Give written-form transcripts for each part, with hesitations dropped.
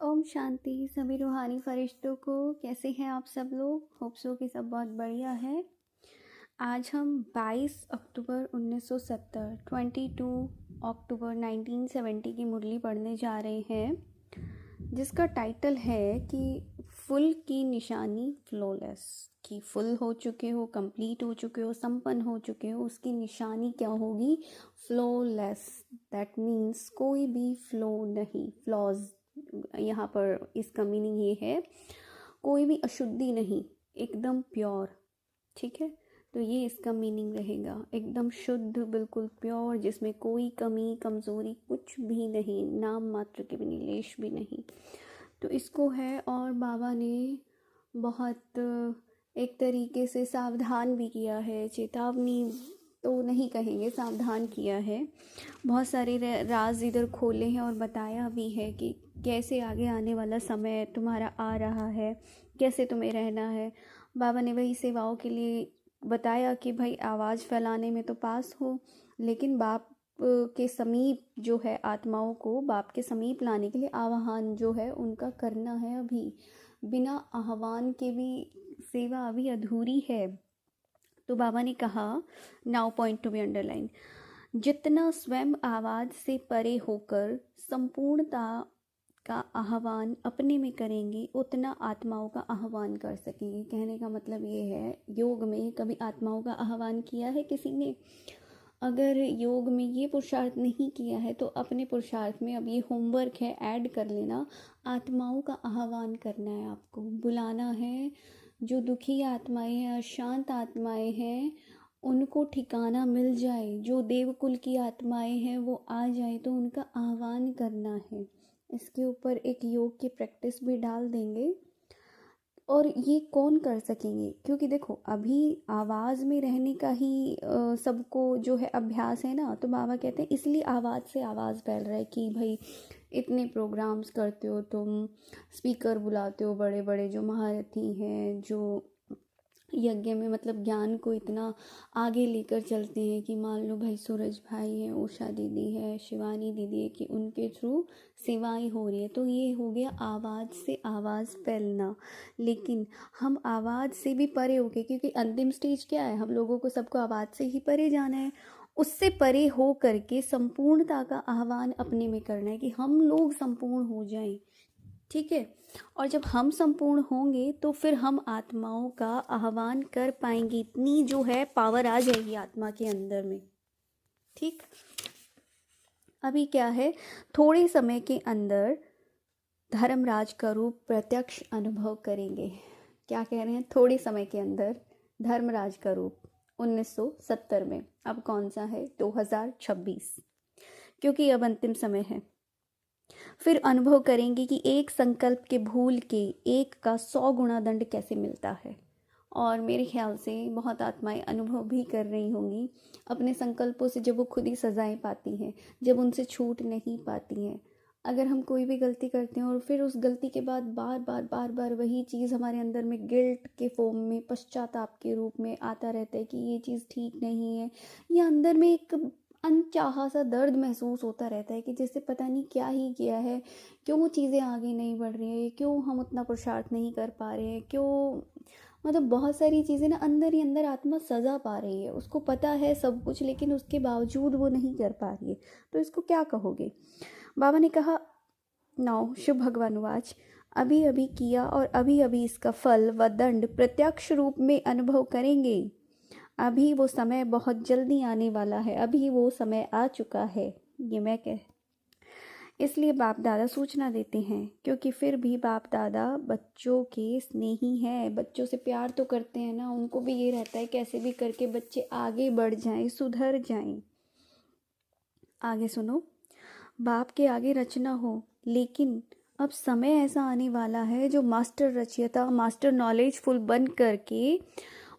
ओम शांति सभी रूहानी फरिश्तों को। कैसे हैं आप सब लोग? होप सो कि सब बहुत बढ़िया है। आज हम 22 अक्टूबर 1970 22 अक्टूबर 1970 की मुरली पढ़ने जा रहे हैं, जिसका टाइटल है कि फुल की निशानी फ्लॉलेस। कि फुल हो चुके हो, कंप्लीट हो चुके हो, संपन्न हो चुके हो, उसकी निशानी क्या होगी? फ्लॉलेस। दैट मीन्स कोई भी फ्लो नहीं, फ्लॉज। यहाँ पर इसका मीनिंग ये है, कोई भी अशुद्धि नहीं, एकदम प्योर। ठीक है, तो ये इसका मीनिंग रहेगा, एकदम शुद्ध, बिल्कुल प्योर, जिसमें कोई कमी कमज़ोरी कुछ भी नहीं, नाम मात्र के भी नहीं, लेश भी नहीं। तो इसको है, और बाबा ने बहुत एक तरीके से सावधान भी किया है, चेतावनी तो नहीं कहेंगे, सावधान किया है। बहुत सारे राज इधर खोले हैं और बताया भी है कि कैसे आगे आने वाला समय तुम्हारा आ रहा है, कैसे तुम्हें रहना है। बाबा ने वही सेवाओं के लिए बताया कि भाई आवाज़ फैलाने में तो पास हो, लेकिन बाप के समीप जो है, आत्माओं को बाप के समीप लाने के लिए आह्वान जो है उनका करना है। अभी बिना आह्वान के भी सेवा अभी अधूरी है। तो बाबा ने कहा, now point to be underline, जितना स्वयं आवाज़ से परे होकर संपूर्णता का आह्वान अपने में करेंगे, उतना आत्माओं का आह्वान कर सकेंगे। कहने का मतलब ये है, योग में कभी आत्माओं का आह्वान किया है किसी ने? अगर योग में ये पुरुषार्थ नहीं किया है तो अपने पुरुषार्थ में अब ये होमवर्क है, ऐड कर लेना। आत्माओं का आह्वान करना है, आपको बुलाना है। जो दुखी आत्माएं हैं, अशांत आत्माएं हैं, उनको ठिकाना मिल जाए। जो देवकुल की आत्माएं हैं वो आ जाए, तो उनका आह्वान करना है। इसके ऊपर एक योग की प्रैक्टिस भी डाल देंगे। और ये कौन कर सकेंगे? क्योंकि देखो, अभी आवाज़ में रहने का ही सबको जो है अभ्यास है ना। तो बाबा कहते हैं इसलिए आवाज़ से आवाज़ फैल रहा है कि भाई इतने प्रोग्राम्स करते हो तुम, स्पीकर बुलाते हो बड़े बड़े जो महारथी हैं, जो यज्ञ में मतलब ज्ञान को इतना आगे लेकर चलते हैं कि मान लो भाई सूरज भाई हैं, उषा दीदी है, शिवानी दीदी है, कि उनके थ्रू सेवाएं हो रही है। तो ये हो गया आवाज़ से आवाज़ फैलना। लेकिन हम आवाज़ से भी परे हो गए, क्योंकि अंतिम स्टेज क्या है? हम लोगों को सबको आवाज़ से ही परे जाना है। उससे परे हो करके संपूर्णता का आह्वान अपने में करना है, कि हम लोग संपूर्ण हो जाएं। ठीक है, और जब हम संपूर्ण होंगे तो फिर हम आत्माओं का आह्वान कर पाएंगे। इतनी जो है पावर आ जाएगी आत्मा के अंदर में। ठीक, अभी क्या है, थोड़े समय के अंदर धर्मराज का रूप प्रत्यक्ष अनुभव करेंगे। क्या कह रहे हैं? थोड़े समय के अंदर धर्मराज का रूप 1970 में। अब कौन सा है? 2026, क्योंकि अब अंतिम समय है। फिर अनुभव करेंगे कि एक संकल्प के भूल के एक का 100 गुना दंड कैसे मिलता है। और मेरे ख्याल से बहुत आत्माएं अनुभव भी कर रही होंगी अपने संकल्पों से, जब वो खुद ही सजाएं पाती हैं, जब उनसे छूट नहीं पाती हैं। अगर हम कोई भी गलती करते हैं और फिर उस गलती के बाद बार बार बार बार वही चीज़ हमारे अंदर में गिल्ट के फॉर्म में, पश्चाताप के रूप में आता रहता है कि ये चीज़ ठीक नहीं है, या अंदर में एक अनचाहा सा दर्द महसूस होता रहता है कि जैसे पता नहीं क्या ही किया है, क्यों चीज़ें आगे नहीं बढ़ रही है, क्यों हम उतना पुरुषार्थ नहीं कर पा रहे हैं, क्यों, मतलब बहुत सारी चीज़ें ना अंदर ही अंदर आत्मा सजा पा रही है। उसको पता है सब कुछ, लेकिन उसके बावजूद वो नहीं कर पा रही है। तो इसको क्या कहोगे? बाबा ने कहा, नौ शुभ भगवानुवाच, अभी अभी किया और अभी अभी इसका फल व दंड प्रत्यक्ष रूप में अनुभव करेंगे। अभी वो समय बहुत जल्दी आने वाला है, अभी वो समय आ चुका है। ये मैं कह, इसलिए बाप दादा सूचना देते हैं, क्योंकि फिर भी बाप दादा बच्चों के स्नेही हैं, बच्चों से प्यार तो करते हैं ना। उनको भी ये रहता है कैसे भी करके बच्चे आगे बढ़ जाएं, सुधर जाएं। आगे सुनो, बाप के आगे रचना हो, लेकिन अब समय ऐसा आने वाला है जो मास्टर रचयिता, मास्टर नॉलेजफुल बन करके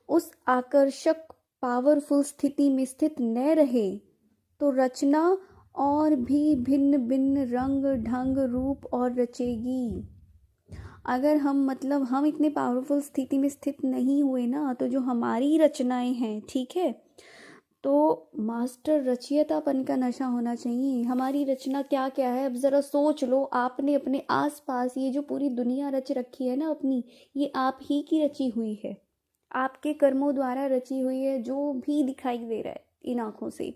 उस आकर्षक पावरफुल स्थिति में स्थित न रहे, तो रचना और भी भिन्न भिन्न रंग ढंग रूप और रचेगी। अगर हम मतलब हम इतने पावरफुल स्थिति में स्थित नहीं हुए ना, तो जो हमारी रचनाएं हैं, ठीक है, तो मास्टर रचयितापन का नशा होना चाहिए। हमारी रचना क्या क्या है, अब ज़रा सोच लो। आपने अपने आसपास ये जो पूरी दुनिया रच रखी है ना अपनी, ये आप ही की रची हुई है, आपके कर्मों द्वारा रची हुई है, जो भी दिखाई दे रहा है इन आँखों से।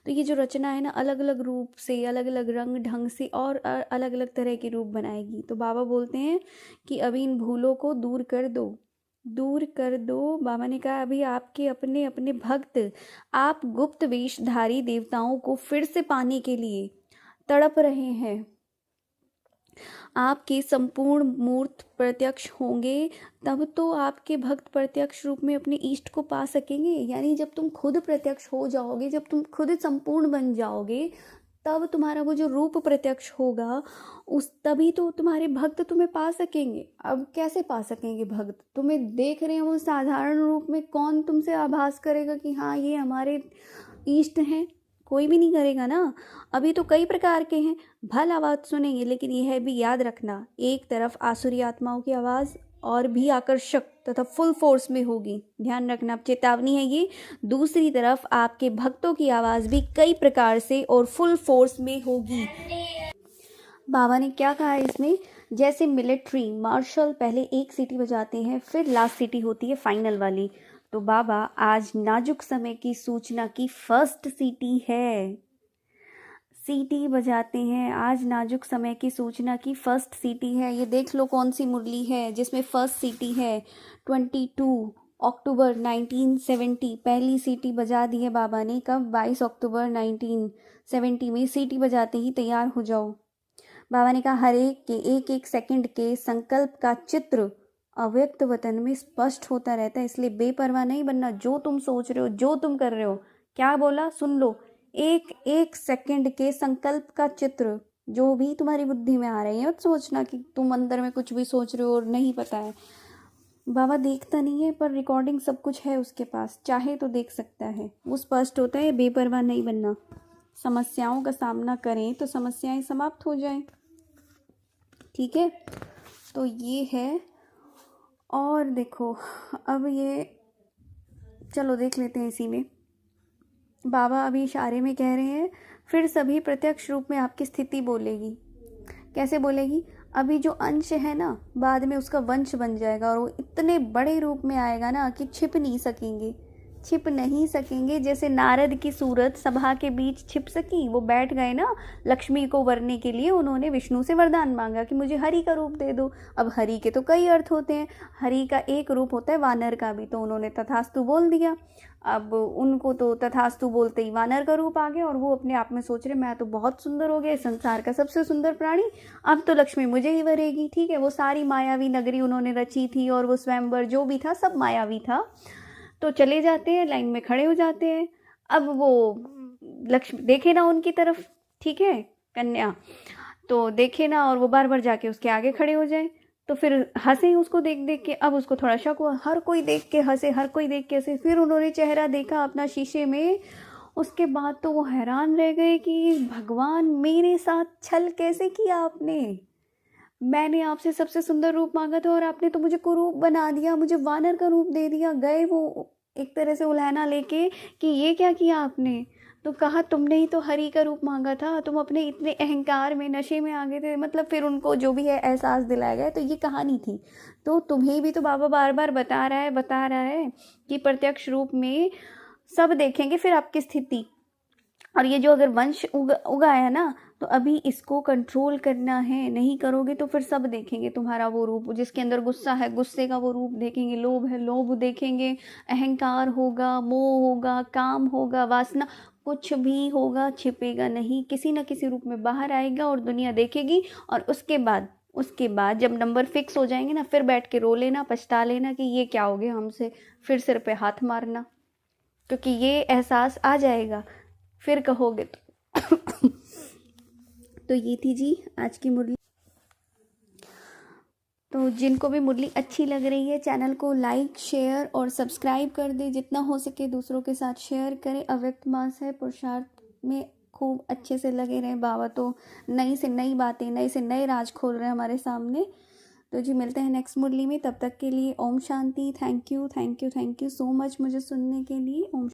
तो ये जो रचना है ना, अलग अलग रूप से, अलग अलग रंग ढंग से और अलग अलग तरह के रूप बनाएगी। तो बाबा बोलते हैं कि अभी इन भूलों को दूर कर दो, दूर कर दो। बाबा ने कहा अभी आपके अपने अपने भक्त, आप गुप्त वेशधारी देवताओं को फिर से पाने के लिए तड़प रहे हैं। आपके संपूर्ण मूर्त प्रत्यक्ष होंगे, तब तो आपके भक्त प्रत्यक्ष रूप में अपने इष्ट को पा सकेंगे। यानी जब तुम खुद प्रत्यक्ष हो जाओगे, जब तुम खुद संपूर्ण बन जाओगे, तब तुम्हारा वो जो रूप प्रत्यक्ष होगा, उस तभी तो तुम्हारे भक्त तुम्हें पा सकेंगे। अब कैसे पा सकेंगे भक्त? तुम्हें देख रहे हैं वो साधारण रूप में, कौन तुमसे आभास करेगा कि हाँ ये हमारे इष्ट हैं? कोई भी नहीं करेगा ना। अभी तो कई प्रकार के हैं, भला बात सुनेंगे, लेकिन यह भी याद रखना, एक तरफ आसुरी आत्माओं की आवाज़ और भी आकर्षक तथा फुल फोर्स में होगी, ध्यान रखना, अब चेतावनी है ये। दूसरी तरफ आपके भक्तों की आवाज़ भी कई प्रकार से और फुल फोर्स में होगी। बाबा ने क्या कहा है इसमें, जैसे मिलिट्री मार्शल पहले एक सीटी बजाते हैं, फिर लास्ट सीटी होती है फाइनल वाली। तो बाबा आज नाजुक समय की सूचना की फर्स्ट सीटी है, सीटी बजाते हैं। आज नाजुक समय की सूचना की फर्स्ट सीटी है। ये देख लो कौन सी मुरली है जिसमें फर्स्ट सीटी है। 22 अक्टूबर 1970 पहली सीटी बजा दी है बाबा ने। कब? 22 अक्टूबर 1970 में। सीटी बजाते ही तैयार हो जाओ। बाबा ने कहा हर एक के एक एक सेकंड के संकल्प का चित्र अव्यक्त वतन में स्पष्ट होता रहता है, इसलिए बेपरवाह नहीं बनना। जो तुम सोच रहे हो, जो तुम कर रहे हो, क्या बोला सुन लो, एक एक सेकंड के संकल्प का चित्र जो भी तुम्हारी बुद्धि में आ रही है, मत सोचना कि तुम अंदर में कुछ भी सोच रहे हो और नहीं पता है। बाबा देखता नहीं है, पर रिकॉर्डिंग सब कुछ है उसके पास, चाहे तो देख सकता है, वो स्पष्ट होता है। बेपरवाह नहीं बनना। समस्याओं का सामना करें तो समस्याएं समाप्त हो जाएं, ठीक है। तो ये है। और देखो अब ये चलो देख लेते हैं इसी में। बाबा अभी इशारे में कह रहे हैं, फिर सभी प्रत्यक्ष रूप में आपकी स्थिति बोलेगी। कैसे बोलेगी? अभी जो अंश है ना, बाद में उसका वंश बन जाएगा और वो इतने बड़े रूप में आएगा ना कि छिप नहीं सकेंगे, छिप नहीं सकेंगे। जैसे नारद की सूरत सभा के बीच छिप सकी, वो बैठ गए ना लक्ष्मी को वरने के लिए, उन्होंने विष्णु से वरदान मांगा कि मुझे हरि का रूप दे दो। अब हरि के तो कई अर्थ होते हैं, हरि का एक रूप होता है वानर का भी, तो उन्होंने तथास्तु बोल दिया। अब उनको तो तथास्तु बोलते ही वानर का रूप आ गया और वो अपने आप में सोच रहे मैं तो बहुत सुंदर हो गया, संसार का सबसे सुंदर प्राणी, अब तो लक्ष्मी मुझे ही वरेगी। ठीक है, वो सारी मायावी नगरी उन्होंने रची थी और वो स्वयंवर जो भी था सब मायावी था। तो चले जाते हैं, लाइन में खड़े हो जाते हैं। अब वो लक्ष्मी देखे ना उनकी तरफ, ठीक है, कन्या तो देखे ना, और वो बार बार जाके उसके आगे खड़े हो जाए, तो फिर हंसे उसको देख देख के। अब उसको थोड़ा शक हुआ, हर कोई देख के हंसे, हर कोई देख के हंसे। फिर उन्होंने चेहरा देखा अपना शीशे में, उसके बाद तो वो हैरान रह गए कि भगवान मेरे साथ छल कैसे किया आपने। मैंने आपसे सबसे सुंदर रूप मांगा था और आपने तो मुझे कुरूप बना दिया, मुझे वानर का रूप दे दिया। गए वो एक तरह से उल्हाना लेके कि ये क्या किया आपने। तो कहा तुमने ही तो हरि का रूप मांगा था, तुम अपने इतने अहंकार में नशे में आ गए थे। मतलब फिर उनको जो भी है एहसास दिलाया गया। तो ये कहानी थी। तो तुम्हें भी तो बाबा बार बार बता रहा है कि प्रत्यक्ष रूप में सब देखेंगे फिर आपकी स्थिति। और ये जो अगर वंश उगाया ना, तो अभी इसको कंट्रोल करना है, नहीं करोगे तो फिर सब देखेंगे तुम्हारा वो रूप। जिसके अंदर गुस्सा है, गुस्से का वो रूप देखेंगे, लोभ है, लोभ देखेंगे, अहंकार होगा, मोह होगा, काम होगा, वासना, कुछ भी होगा छिपेगा नहीं, किसी न किसी रूप में बाहर आएगा और दुनिया देखेगी। और उसके बाद जब नंबर फिक्स हो जाएंगे ना, फिर बैठ के रो लेना, पछता लेना कि ये क्या हो गया हमसे, फिर सिर पे हाथ मारना, क्योंकि ये एहसास आ जाएगा, फिर कहोगे तो ये थी जी आज की मुरली। तो जिनको भी मुरली अच्छी लग रही है, चैनल को लाइक, शेयर और सब्सक्राइब कर दे। जितना हो सके दूसरों के साथ शेयर करें। अव्यक्त मास है, पुरुषार्थ में खूब अच्छे से लगे रहें। बाबा तो नई से नई बातें, नए से नए राज खोल रहे हैं हमारे सामने। तो जी मिलते हैं नेक्स्ट मुरली में, तब तक के लिए Om Shanti. Thank you so much मुझे सुनने के लिए। ओम